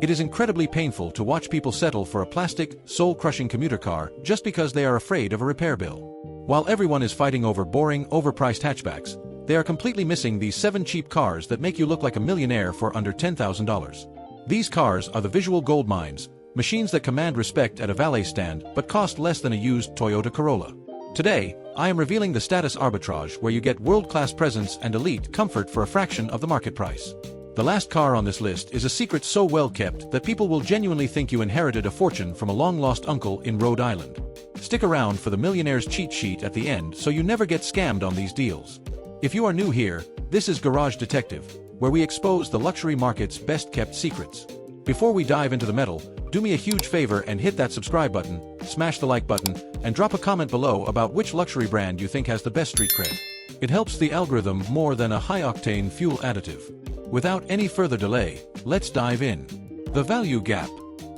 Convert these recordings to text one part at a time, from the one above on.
It is incredibly painful to watch people settle for a plastic, soul-crushing commuter car just because they are afraid of a repair bill. While everyone is fighting over boring, overpriced hatchbacks, they are completely missing these 7 cheap cars that make you look like a millionaire for under $10,000. These cars are the visual gold mines, machines that command respect at a valet stand but cost less than a used Toyota Corolla. Today, I am revealing the status arbitrage where you get world-class presence and elite comfort for a fraction of the market price. The last car on this list is a secret so well kept that people will genuinely think you inherited a fortune from a long-lost uncle in Rhode Island. Stick around for the millionaire's cheat sheet at the end so you never get scammed on these deals. If you are new here, this is Garage Detective, where we expose the luxury market's best-kept secrets. Before we dive into the metal, do me a huge favor and hit that subscribe button, smash the like button, and drop a comment below about which luxury brand you think has the best street cred. It helps the algorithm more than a high-octane fuel additive. Without any further delay, let's dive in. The value gap.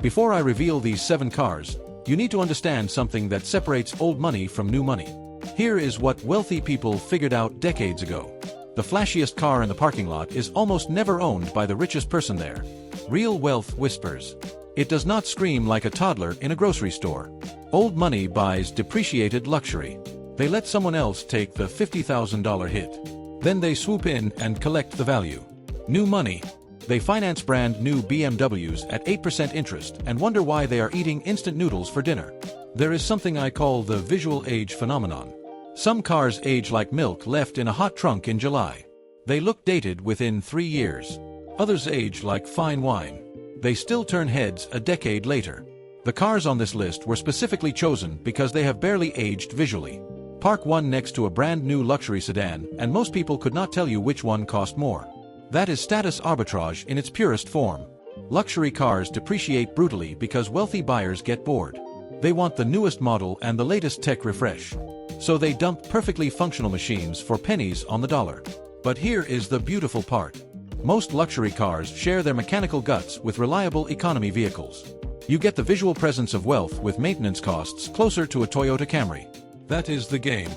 Before I reveal these 7 cars, you need to understand something that separates old money from new money. Here is what wealthy people figured out decades ago. The flashiest car in the parking lot is almost never owned by the richest person there. Real wealth whispers. It does not scream like a toddler in a grocery store. Old money buys depreciated luxury. They let someone else take the $50,000 hit. Then they swoop in and collect the value. New money. They finance brand new BMWs at 8% interest and wonder why they are eating instant noodles for dinner. There is something I call the visual age phenomenon. Some cars age like milk left in a hot trunk in July. They look dated within 3 years. Others age like fine wine. They still turn heads a decade later. The cars on this list were specifically chosen because they have barely aged visually. Park one next to a brand new luxury sedan and most people could not tell you which one cost more. That is status arbitrage in its purest form. Luxury cars depreciate brutally because wealthy buyers get bored. They want the newest model and the latest tech refresh. So they dump perfectly functional machines for pennies on the dollar. But here is the beautiful part. Most luxury cars share their mechanical guts with reliable economy vehicles. You get the visual presence of wealth with maintenance costs closer to a Toyota Camry. That is the game.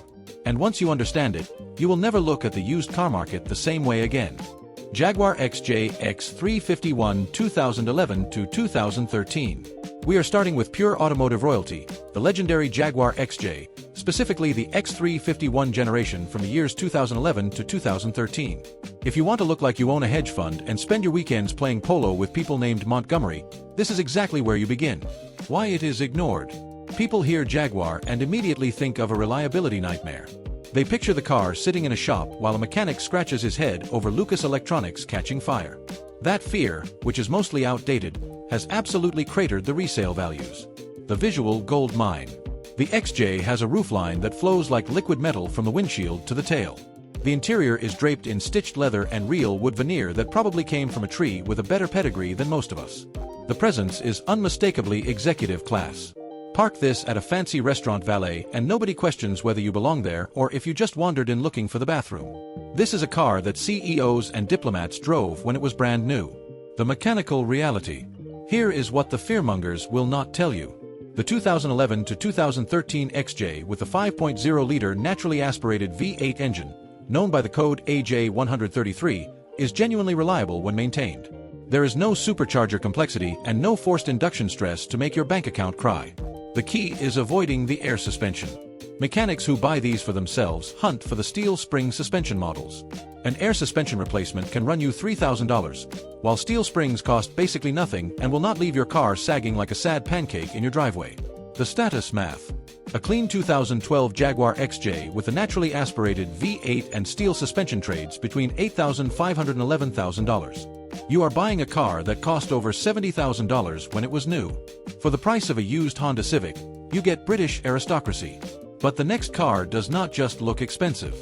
And once you understand it, you will never look at the used car market the same way again. Jaguar XJ X351 2011 to 2013. We are starting with pure automotive royalty, the legendary Jaguar XJ, specifically the X351 generation from the years 2011 to 2013. If you want to look like you own a hedge fund and spend your weekends playing polo with people named Montgomery, this is exactly where you begin. Why it is ignored. People hear Jaguar and immediately think of a reliability nightmare. They picture the car sitting in a shop while a mechanic scratches his head over Lucas Electronics catching fire. That fear, which is mostly outdated, has absolutely cratered the resale values. The visual gold mine. The XJ has a roofline that flows like liquid metal from the windshield to the tail. The interior is draped in stitched leather and real wood veneer that probably came from a tree with a better pedigree than most of us. The presence is unmistakably executive class. Park this at a fancy restaurant valet and nobody questions whether you belong there or if you just wandered in looking for the bathroom. This is a car that CEOs and diplomats drove when it was brand new. The mechanical reality. Here is what the fearmongers will not tell you. The 2011 to 2013 XJ with the 5.0-liter naturally aspirated V8 engine, known by the code AJ133, is genuinely reliable when maintained. There is no supercharger complexity and no forced induction stress to make your bank account cry. The key is avoiding the air suspension. Mechanics who buy these for themselves hunt for the steel spring suspension models. An air suspension replacement can run you $3,000, while steel springs cost basically nothing and will not leave your car sagging like a sad pancake in your driveway. The status math. A clean 2012 Jaguar XJ with a naturally aspirated V8 and steel suspension trades between $8,500 and $11,000. You are buying a car that cost over $70,000 when it was new. For the price of a used Honda Civic, you get British aristocracy. But the next car does not just look expensive.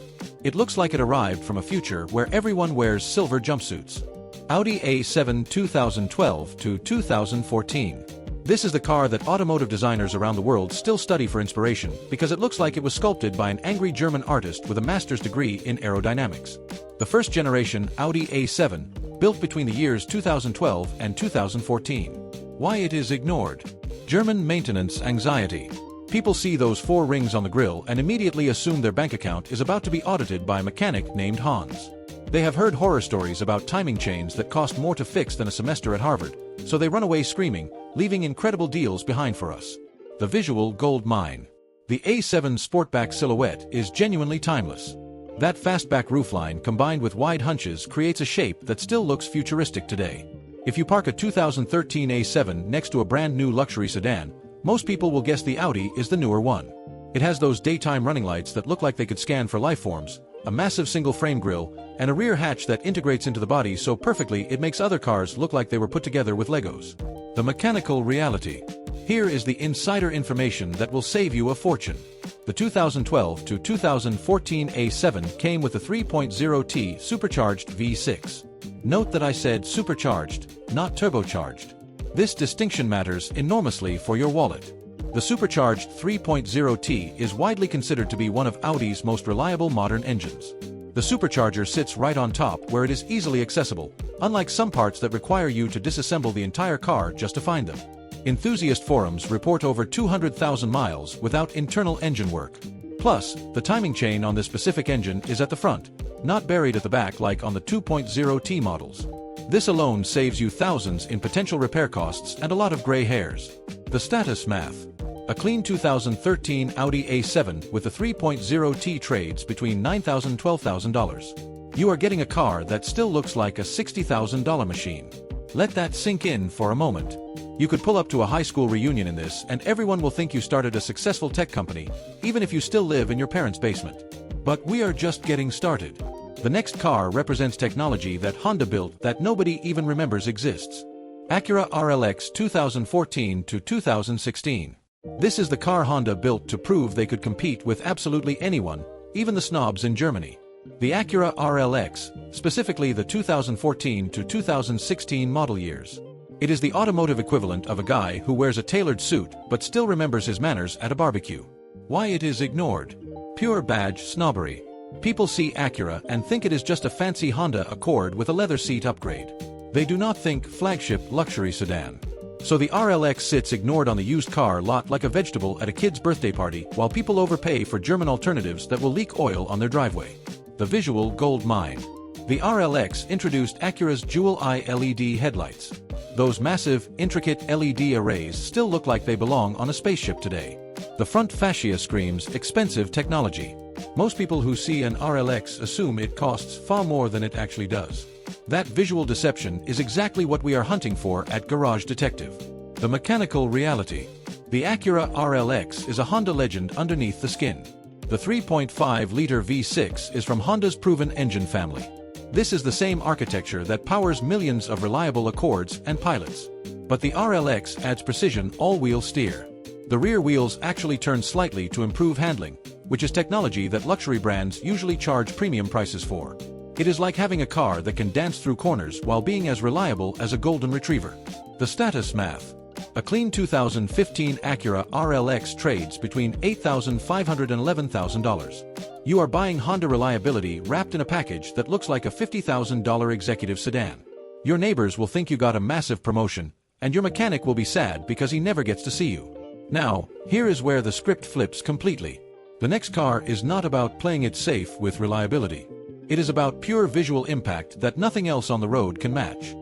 It looks like it arrived from a future where everyone wears silver jumpsuits. Audi A7 2012 to 2014. This is the car that automotive designers around the world still study for inspiration because it looks like it was sculpted by an angry German artist with a master's degree in aerodynamics. The first generation Audi A7, built between the years 2012 and 2014. Why it is ignored. German maintenance anxiety. People see those 4 rings on the grille and immediately assume their bank account is about to be audited by a mechanic named Hans. They have heard horror stories about timing chains that cost more to fix than a semester at Harvard, so they run away screaming, leaving incredible deals behind for us. The visual gold mine. The A7 Sportback silhouette is genuinely timeless. That fastback roofline combined with wide hunches creates a shape that still looks futuristic today. If you park a 2013 A7 next to a brand new luxury sedan, most people will guess the Audi is the newer one. It has those daytime running lights that look like they could scan for life forms, a massive single-frame grille, and a rear hatch that integrates into the body so perfectly it makes other cars look like they were put together with Legos. The mechanical reality. Here is the insider information that will save you a fortune. The 2012 to 2014 A7 came with a 3.0T supercharged V6. Note that I said supercharged, not turbocharged. This distinction matters enormously for your wallet. The supercharged 3.0T is widely considered to be one of Audi's most reliable modern engines. The supercharger sits right on top where it is easily accessible, unlike some parts that require you to disassemble the entire car just to find them. Enthusiast forums report over 200,000 miles without internal engine work. Plus, the timing chain on this specific engine is at the front, not buried at the back like on the 2.0T models. This alone saves you thousands in potential repair costs and a lot of gray hairs. The status math. A clean 2013 Audi A7 with a 3.0T trades between $9,000 and $12,000. You are getting a car that still looks like a $60,000 machine. Let that sink in for a moment. You could pull up to a high school reunion in this and everyone will think you started a successful tech company, even if you still live in your parents' basement. But we are just getting started. The next car represents technology that Honda built that nobody even remembers exists. Acura RLX 2014 to 2016. This is the car Honda built to prove they could compete with absolutely anyone, even the snobs in Germany. The Acura RLX, specifically the 2014 to 2016 model years. It is the automotive equivalent of a guy who wears a tailored suit but still remembers his manners at a barbecue. Why it is ignored? Pure badge snobbery. People see Acura and think it is just a fancy Honda Accord with a leather seat upgrade. They do not think flagship luxury sedan. So the RLX sits ignored on the used car lot like a vegetable at a kid's birthday party while people overpay for German alternatives that will leak oil on their driveway. The visual gold mine. The RLX introduced Acura's dual-eye LED headlights. Those massive, intricate LED arrays still look like they belong on a spaceship today. The front fascia screams expensive technology. Most people who see an RLX assume it costs far more than it actually does. That visual deception is exactly what we are hunting for at Garage Detective. The mechanical reality. The Acura RLX is a Honda legend underneath the skin. The 3.5-liter V6 is from Honda's proven engine family. This is the same architecture that powers millions of reliable Accords and Pilots. But the RLX adds precision all-wheel steer. The rear wheels actually turn slightly to improve handling, which is technology that luxury brands usually charge premium prices for. It is like having a car that can dance through corners while being as reliable as a golden retriever. The status math. A clean 2015 Acura RLX trades between $8,500 and $11,000. You are buying Honda reliability wrapped in a package that looks like a $50,000 executive sedan. Your neighbors will think you got a massive promotion, and your mechanic will be sad because he never gets to see you. Now, here is where the script flips completely. The next car is not about playing it safe with reliability. It is about pure visual impact that nothing else on the road can match.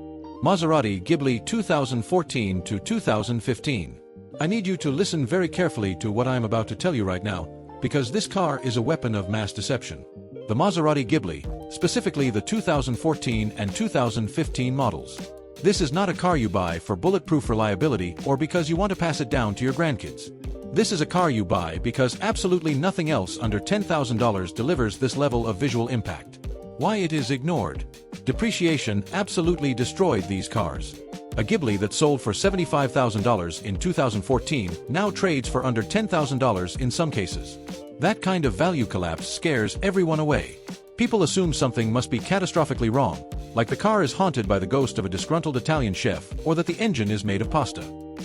Maserati Ghibli 2014 to 2015. I need you to listen very carefully to what I am about to tell you right now, because this car is a weapon of mass deception. The Maserati Ghibli, specifically the 2014 and 2015 models. This is not a car you buy for bulletproof reliability or because you want to pass it down to your grandkids. This is a car you buy because absolutely nothing else under $10,000 delivers this level of visual impact. Why it is ignored? Depreciation absolutely destroyed these cars. A Ghibli that sold for $75,000 in 2014 now trades for under $10,000 in some cases. That kind of value collapse scares everyone away. People assume something must be catastrophically wrong, like the car is haunted by the ghost of a disgruntled Italian chef or that the engine is made of pasta.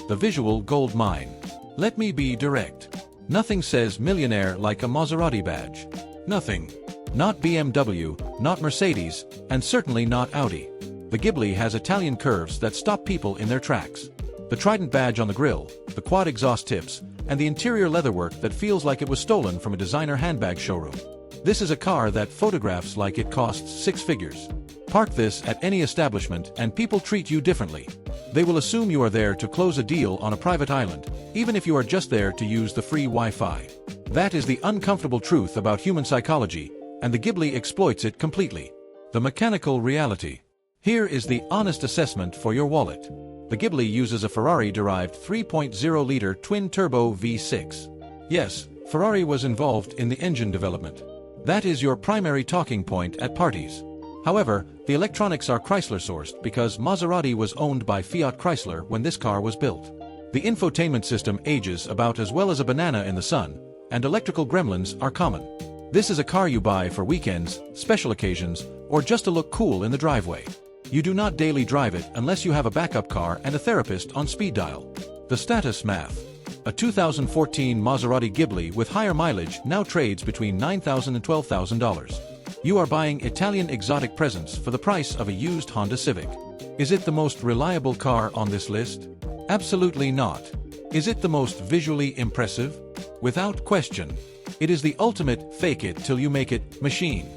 The visual gold mine. Let me be direct. Nothing says millionaire like a Maserati badge. Nothing. Not BMW, not Mercedes, and certainly not Audi. The Ghibli has Italian curves that stop people in their tracks. The Trident badge on the grille, the quad exhaust tips, and the interior leatherwork that feels like it was stolen from a designer handbag showroom. This is a car that photographs like it costs six figures. Park this at any establishment and people treat you differently. They will assume you are there to close a deal on a private island, even if you are just there to use the free Wi-Fi. That is the uncomfortable truth about human psychology, and the Ghibli exploits it completely. The mechanical reality. Here is the honest assessment for your wallet. The Ghibli uses a Ferrari-derived 3.0-liter twin-turbo V6. Yes, Ferrari was involved in the engine development. That is your primary talking point at parties. However, the electronics are Chrysler-sourced because Maserati was owned by Fiat Chrysler when this car was built. The infotainment system ages about as well as a banana in the sun, and electrical gremlins are common. This is a car you buy for weekends, special occasions, or just to look cool in the driveway. You do not daily drive it unless you have a backup car and a therapist on speed dial. The status math. A 2014 Maserati Ghibli with higher mileage now trades between $9,000 and $12,000. You are buying Italian exotic presents for the price of a used Honda Civic. Is it the most reliable car on this list? Absolutely not. Is it the most visually impressive? Without question. It is the ultimate fake it till you make it machine.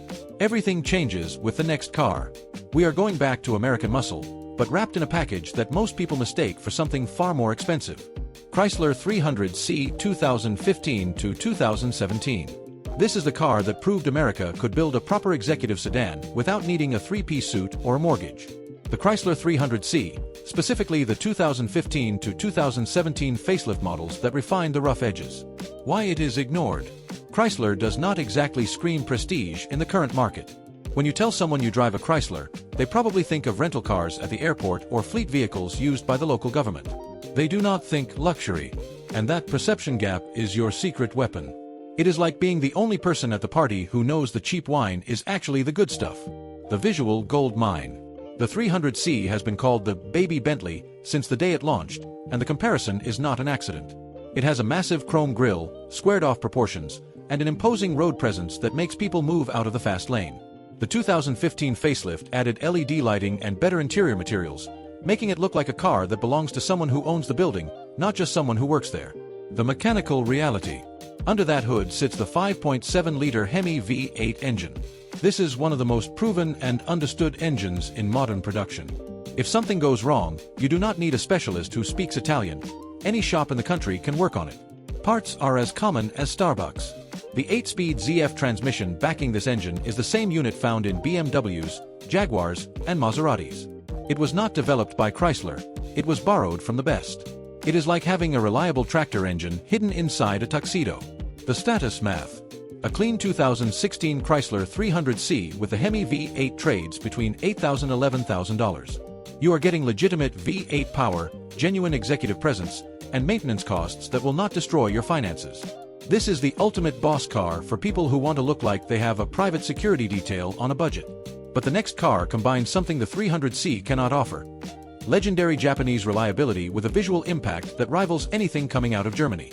Everything changes with the next car. We are going back to American muscle, but wrapped in a package that most people mistake for something far more expensive. Chrysler 300C 2015 to 2017. This is the car that proved America could build a proper executive sedan without needing a three-piece suit or a mortgage. The Chrysler 300C, specifically the 2015 to 2017 facelift models that refined the rough edges. Why it is ignored. Chrysler does not exactly scream prestige in the current market. When you tell someone you drive a Chrysler, they probably think of rental cars at the airport or fleet vehicles used by the local government. They do not think luxury, and that perception gap is your secret weapon. It is like being the only person at the party who knows the cheap wine is actually the good stuff. The visual gold mine. The 300C has been called the baby Bentley since the day it launched, and the comparison is not an accident. It has a massive chrome grille, squared-off proportions, and an imposing road presence that makes people move out of the fast lane. The 2015 facelift added LED lighting and better interior materials, making it look like a car that belongs to someone who owns the building, not just someone who works there. The mechanical reality. Under that hood sits the 5.7-liter Hemi V8 engine. This is one of the most proven and understood engines in modern production. If something goes wrong, you do not need a specialist who speaks Italian. Any shop in the country can work on it. Parts are as common as Starbucks. The 8-speed ZF transmission backing this engine is the same unit found in BMWs, Jaguars, and Maseratis. It was not developed by Chrysler. It was borrowed from the best. It is like having a reliable tractor engine hidden inside a tuxedo. The status math. A clean 2016 Chrysler 300C with the Hemi V8 trades between $8,000 and $11,000. You are getting legitimate V8 power, genuine executive presence, and maintenance costs that will not destroy your finances. This is the ultimate boss car for people who want to look like they have a private security detail on a budget. But the next car combines something the 300C cannot offer. Legendary Japanese reliability with a visual impact that rivals anything coming out of Germany.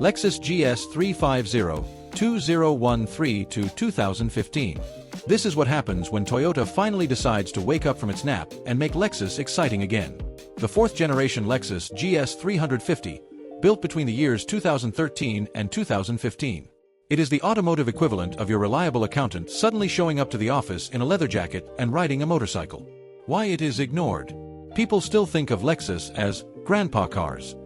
Lexus GS 350-2013 to 2015. This is what happens when Toyota finally decides to wake up from its nap and make Lexus exciting again. The fourth-generation Lexus GS 350, built between the years 2013 and 2015. It is the automotive equivalent of your reliable accountant suddenly showing up to the office in a leather jacket and riding a motorcycle. Why it is ignored. People still think of Lexus as grandpa cars.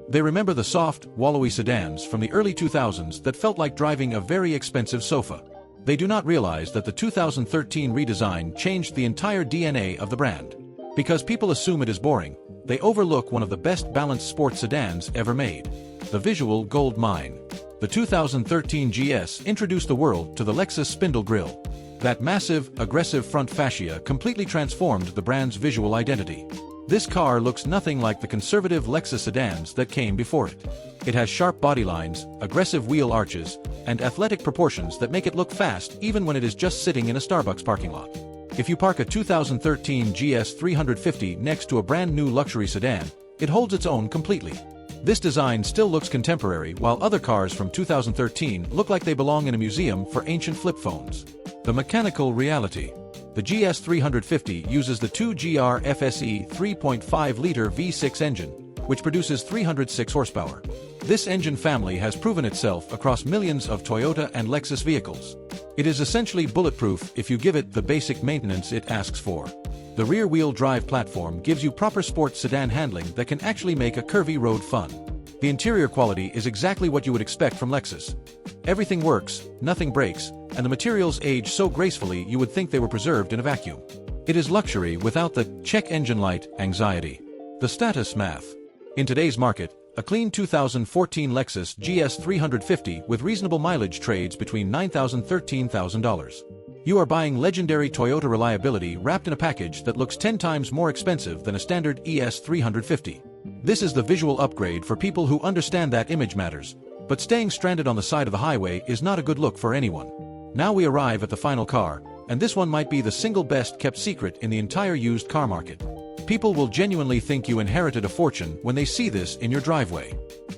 They remember the soft, wallowy sedans from the early 2000s that felt like driving a very expensive sofa. They do not realize that the 2013 redesign changed the entire DNA of the brand. Because people assume it is boring, they overlook one of the best balanced sports sedans ever made. The visual gold mine. The 2013 GS introduced the world to the Lexus spindle grille. That massive, aggressive front fascia completely transformed the brand's visual identity. This car looks nothing like the conservative Lexus sedans that came before it. It has sharp body lines, aggressive wheel arches, and athletic proportions that make it look fast even when it is just sitting in a Starbucks parking lot. If you park a 2013 GS 350 next to a brand new luxury sedan, it holds its own completely. This design still looks contemporary while other cars from 2013 look like they belong in a museum for ancient flip phones. The mechanical reality. The GS 350 uses the 2GR FSE 3.5-liter V6 engine, which produces 306 horsepower. This engine family has proven itself across millions of Toyota and Lexus vehicles. It is essentially bulletproof if you give it the basic maintenance it asks for. The rear-wheel drive platform gives you proper sport sedan handling that can actually make a curvy road fun. The interior quality is exactly what you would expect from Lexus. Everything works, nothing breaks, and the materials age so gracefully you would think they were preserved in a vacuum. It is luxury without the check engine light anxiety. The status math. In today's market, a clean 2014 Lexus GS 350 with reasonable mileage trades between $9,000 and $13,000. You are buying legendary Toyota reliability wrapped in a package that looks 10 times more expensive than a standard ES 350. This is the visual upgrade for people who understand that image matters, but staying stranded on the side of the highway is not a good look for anyone. Now we arrive at the final car, and this one might be the single best kept secret in the entire used car market. People will genuinely think you inherited a fortune when they see this in your driveway.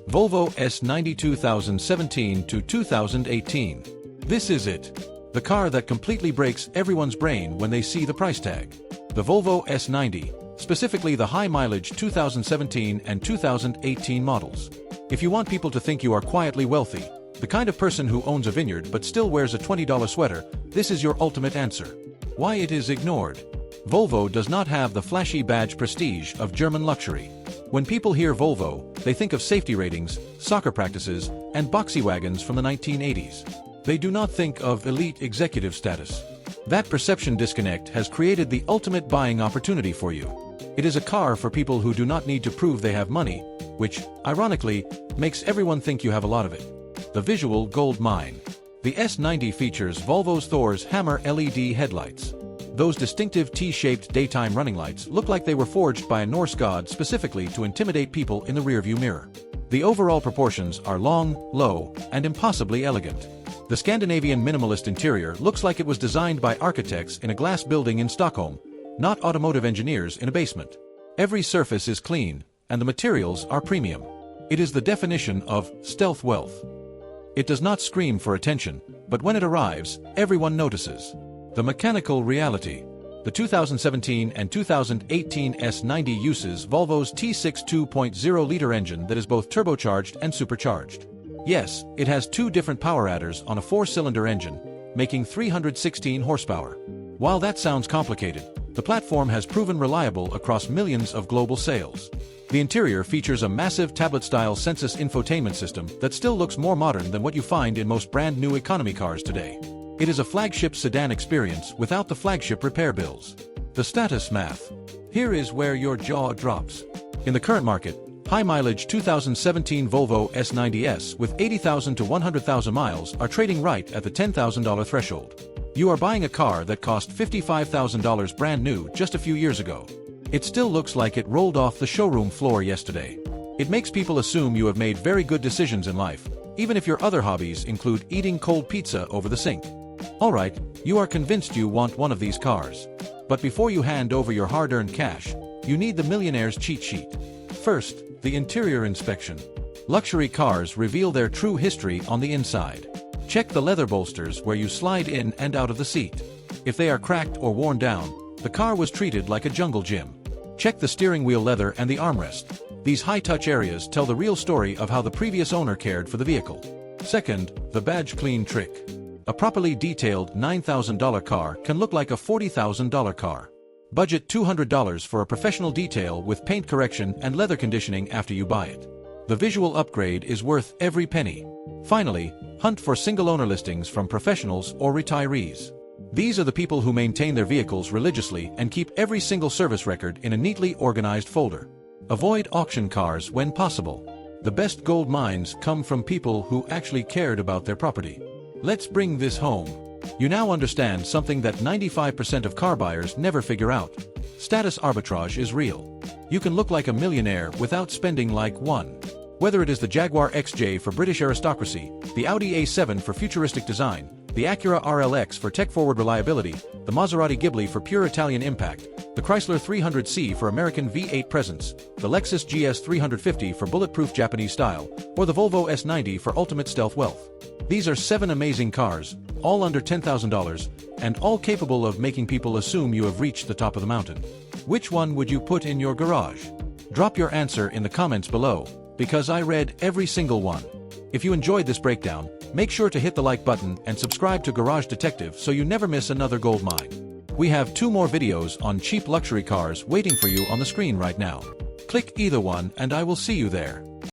Volvo S90 2017 to 2018. This is it. The car that completely breaks everyone's brain when they see the price tag. The Volvo S90, specifically the high-mileage 2017 and 2018 models. If you want people to think you are quietly wealthy, the kind of person who owns a vineyard but still wears a $20 sweater, this is your ultimate answer. Why it is ignored. Volvo does not have the flashy badge prestige of German luxury. When people hear Volvo, they think of safety ratings, soccer practices, and boxy wagons from the 1980s. They do not think of elite executive status. That perception disconnect has created the ultimate buying opportunity for you. It is a car for people who do not need to prove they have money, which, ironically, makes everyone think you have a lot of it. The visual gold mine. The S90 features Volvo's Thor's Hammer LED headlights. Those distinctive T-shaped daytime running lights look like they were forged by a Norse god specifically to intimidate people in the rearview mirror. The overall proportions are long, low, and impossibly elegant. The Scandinavian minimalist interior looks like it was designed by architects in a glass building in Stockholm, not automotive engineers in a basement. Every surface is clean, and the materials are premium. It is the definition of stealth wealth. It does not scream for attention, but when it arrives, everyone notices. The mechanical reality. The 2017 and 2018 S90 uses Volvo's T6 2.0-liter engine that is both turbocharged and supercharged. Yes, it has two different power adders on a 4-cylinder engine, making 316 horsepower. While that sounds complicated, the platform has proven reliable across millions of global sales. The interior features a massive tablet-style Sensus infotainment system that still looks more modern than what you find in most brand-new economy cars today. It is a flagship sedan experience without the flagship repair bills. The status math. Here is where your jaw drops. In the current market, high-mileage 2017 Volvo S90s with 80,000 to 100,000 miles are trading right at the $10,000 threshold. You are buying a car that cost $55,000 brand new just a few years ago. It still looks like it rolled off the showroom floor yesterday. It makes people assume you have made very good decisions in life, even if your other hobbies include eating cold pizza over the sink. Alright, you are convinced you want one of these cars. But before you hand over your hard-earned cash, you need the millionaire's cheat sheet. First, the interior inspection. Luxury cars reveal their true history on the inside. Check the leather bolsters where you slide in and out of the seat. If they are cracked or worn down, the car was treated like a jungle gym. Check the steering wheel leather and the armrest. These high-touch areas tell the real story of how the previous owner cared for the vehicle. Second, the badge clean trick. A properly detailed $9,000 car can look like a $40,000 car. Budget $200 for a professional detail with paint correction and leather conditioning after you buy it. The visual upgrade is worth every penny. Finally, hunt for single-owner listings from professionals or retirees. These are the people who maintain their vehicles religiously and keep every single service record in a neatly organized folder. Avoid auction cars when possible. The best gold mines come from people who actually cared about their property. Let's bring this home. You now understand something that 95% of car buyers never figure out. Status arbitrage is real. You can look like a millionaire without spending like one. Whether it is the Jaguar XJ for British aristocracy, the Audi A7 for futuristic design, the Acura RLX for tech-forward reliability, the Maserati Ghibli for pure Italian impact, the Chrysler 300C for American V8 presence, the Lexus GS 350 for bulletproof Japanese style, or the Volvo S90 for ultimate stealth wealth. These are 7 amazing cars, all under $10,000, and all capable of making people assume you have reached the top of the mountain. Which one would you put in your garage? Drop your answer in the comments below, because I read every single one. If you enjoyed this breakdown, make sure to hit the like button and subscribe to Garage Detective so you never miss another gold mine. We have 2 more videos on cheap luxury cars waiting for you on the screen right now. Click either one and I will see you there.